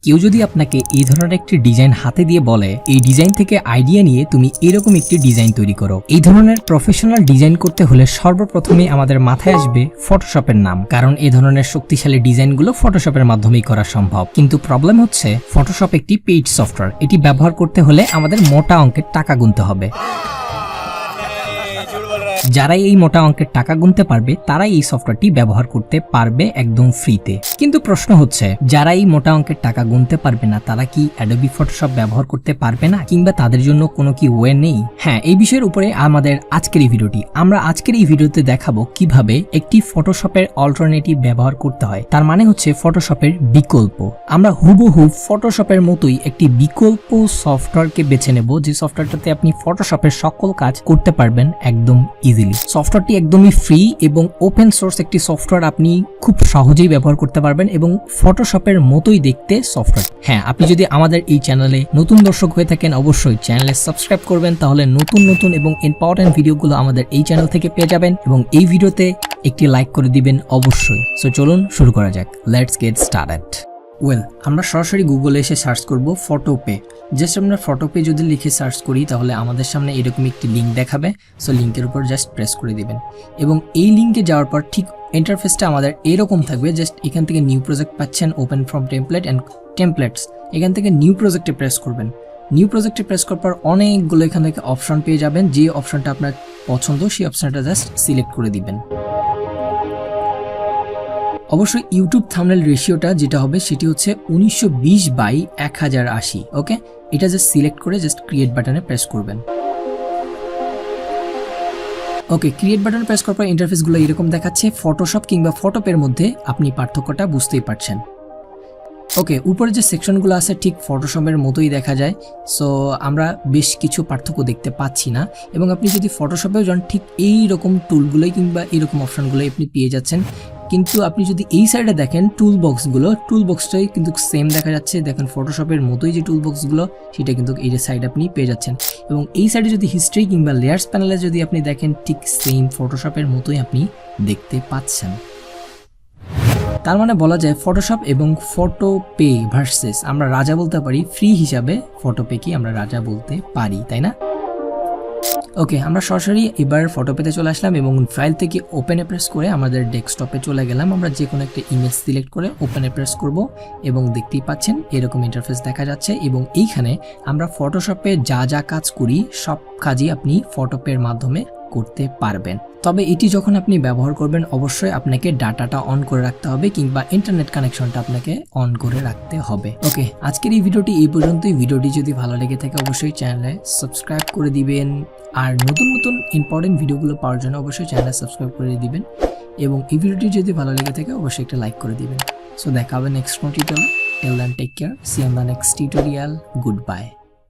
কেউ যদি আপনাকে এই ধরনের একটি ডিজাইন হাতে দিয়ে বলে এই ডিজাইন থেকে আইডিয়া নিয়ে তুমি এরকম একটি ডিজাইন তৈরি করো, এই ধরনের প্রফেশনাল ডিজাইন করতে হলে সর্বপ্রথমে আমাদের মাথায় আসবে ফটোশপের নাম, কারণ এই ধরনের শক্তিশালী ডিজাইনগুলো ফটোশপের মাধ্যমেই করা সম্ভব। কিন্তু প্রবলেম হচ্ছে ফটোশপ একটি পেইড সফটওয়্যার, এটি ব্যবহার করতে হলে আমাদের মোটা অঙ্কের টাকা গুনতে হবে। যারাই এই মোটা অঙ্কের টাকা গুনতে পারবে তারাই এই সফটওয়্যারটি ব্যবহার করতে পারবে একদম ফ্রিতে। কিন্তু প্রশ্ন হচ্ছে যারা এই মোটা অঙ্কের টাকা গুনতে পারবে না তারা কি অ্যাডোবি ফটোশপ ব্যবহার করতে পারবে না, কিংবা তাদের জন্য কোনো কি ওয়ে নেই? হ্যাঁ, এই বিষয়ের উপরে আমাদের আজকের এই ভিডিওটি। আমরা আজকের এই ভিডিওতে দেখাবো কিভাবে একটি ফটোশপের অল্টারনেটিভ ব্যবহার করতে হয়, তার মানে হচ্ছে ফটোশপের বিকল্প। আমরা হুবহু ফটোশপের মতোই একটি বিকল্প সফটওয়্যারকে বেছে নেব, যে সফটওয়্যারটাতে আপনি ফটোশপের সকল কাজ করতে পারবেন একদম ইজিলি। সফটওয়্যারটি একদমই ফ্রি এবং ওপেন সোর্স একটি সফটওয়্যার, আপনি খুব সহজেই ব্যবহার করতে পারবেন এবং ফটোশপের মতোই দেখতে সফটওয়্যার। হ্যাঁ, আপনি যদি আমাদের এই চ্যানেলে নতুন দর্শক হয়ে থাকেন অবশ্যই চ্যানেলে সাবস্ক্রাইব করবেন, তাহলে নতুন নতুন এবং ইম্পর্টেন্ট ভিডিওগুলো আমাদের এই চ্যানেল থেকে পেয়ে যাবেন এবং এই ভিডিওতে একটি লাইক করে দিবেন অবশ্যই। সো চলুন শুরু করা যাক, লেটস গেট স্টার্টেড। আমরা সরাসরি গুগলে এসে সার্চ করব ফটোপে। জাস্ট আমরা ফটোপে যদি লিখে সার্চ করি তাহলে আমাদের সামনে এরকম একটি লিঙ্ক দেখাবে। সো লিঙ্কের উপর জাস্ট প্রেস করে দিবেন এবং এই লিঙ্কে যাওয়ার পর ঠিক ইন্টারফেসটা আমাদের এরকম থাকবে। জাস্ট এখান থেকে নিউ প্রজেক্ট পাচ্ছেন, open from template and templates, এখান থেকে নিউ প্রজেক্টে প্রেস করবেন। নিউ প্রজেক্টে প্রেস করার পর অনেকগুলো এখান থেকে অপশন পেয়ে যাবেন, যে অপশনটা আপনার পছন্দ সেই অপশনটা জাস্ট সিলেক্ট করে দিবেন। অবশ্যই ইউটিউব থাম্বনেল রেশিওটা যেটা হবে সেটি হচ্ছে 1920/1080। ওকে, এটা জাস্ট সিলেক্ট করে জাস্ট ক্রিয়েট বাটনে প্রেস করবেন। ওকে, ক্রিয়েট বাটনে প্রেস করার পর ইন্টারফেসগুলো এরকম দেখাচ্ছে। ফটোশপ কিংবা ফটোপের মধ্যে আপনি পার্থক্যটা বুঝতেই পারছেন। ওকে, উপরে যে সেকশনগুলো আছে ঠিক ফটোশপের মতোই দেখা যায়। সো আমরা বেশ কিছু পার্থক্য দেখতে পাচ্ছি না, এবং আপনি যদি ফটোশপেও যান ঠিক এই রকম টুলগুলোই কিংবা এইরকম অপশনগুলোই আপনি পেয়ে যাচ্ছেন। কিন্তু আপনি যদি এই সাইডে দেখেন টুল বক্সটাই কিন্তু সেম দেখা যাচ্ছে। দেখেন ফটোশপের মতোই যে টুল বক্সগুলো সেটা কিন্তু এই যে সাইড আপনি পেয়ে যাচ্ছেন, এবং এই সাইডে যদি হিস্ট্রি কিংবা লেয়ার্স প্যানেলে যদি আপনি দেখেন ঠিক সেম ফটোশপের মতোই আপনি দেখতে পাচ্ছেন। তার মানে বলা যায় ফটোশপ এবং ফটোপে ভার্সেস আমরা রাজা বলতে পারি, ফ্রি হিসাবে ফটোপেকে আমরা রাজা বলতে পারি, তাই না? ওকে, আমরা সরাসরি এবার ফটোপেতে চলে আসলাম এবং ফাইল থেকে ওপেনে প্রেস করে আমাদের ডেস্কটপে চলে গেলাম। আমরা যে কোনো একটা ইমেজ সিলেক্ট করে ওপেনে প্রেস করব এবং দেখতেই পাচ্ছেন এরকম ইন্টারফেস দেখা যাচ্ছে। এবং এইখানে আমরা ফটোশপে যা যা কাজ করি সব কাজই আপনি ফটোপের মাধ্যমে করতে পারবেন। তবে এটি যখন আপনি ব্যবহার করবেন অবশ্যই আপনাকে ডাটাটা অন করে রাখতে হবে কিংবা ইন্টারনেট কানেকশনটা আপনাকে অন করে রাখতে হবে। ওকে, আজকের এই ভিডিওটি এই পর্যন্তই। ভিডিওটি যদি ভালো লেগে থাকে অবশ্যই চ্যানেলে সাবস্ক্রাইব করে দিবেন, আর নতুন নতুন ইম্পর্টেন্ট ভিডিওগুলো পাওয়ার জন্য অবশ্যই চ্যানেলে সাবস্ক্রাইব করে দিবেন, এবং এই ভিডিওটি যদি ভালো লেগে থাকে অবশ্যই একটা লাইক করে দিবেন। সো দেখা হবে নেক্সট টিউটোরিয়ালে। Till then take care, see you on the next tutorial, good by.